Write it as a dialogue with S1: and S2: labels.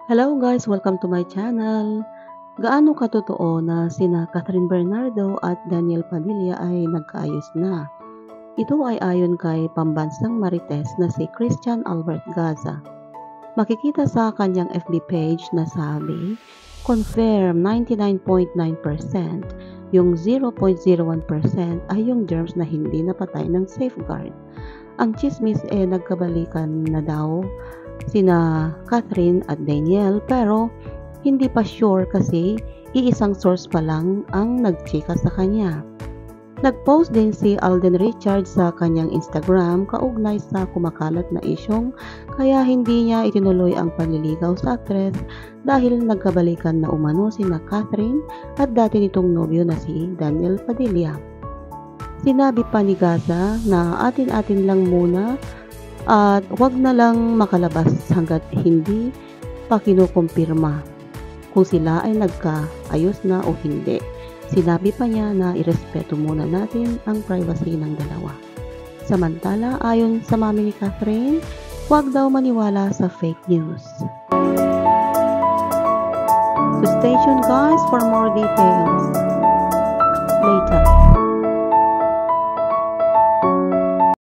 S1: Hello guys! Welcome to my channel. Gaano katotoo na sina Catherine Bernardo at Daniel Padilla ay nagkaayos na? Ito ay ayon kay pambansang marites na si Christian Albert Gaza. Makikita sa kanyang FB page na sabi, confirm 99.9%, yung 0.01% ay yung germs na hindi napatay ng safeguard. Ang chismis nagkabalikan na daw sina Catherine at Daniel pero hindi pa sure kasi iisang source pa lang ang nagchika sa kanya. Nag-post din si Alden Richards sa kanyang Instagram kaugnay sa kumakalat na isyong kaya hindi niya itinuloy ang panliligaw sa aktres dahil nagkabalikan na umano sina Catherine at dati nitong nobyo na si Daniel Padilla. Sinabi pa ni Gaza na atin-atin lang muna at wag na lang makalabas hanggat hindi pa kinukumpirma kung sila ay nagkaayos na o hindi. Sinabi pa niya na irespeto muna natin ang privacy ng dalawa. Samantala, ayon sa mami ni Catherine, wag daw maniwala sa fake news. So stay tuned guys for more details later.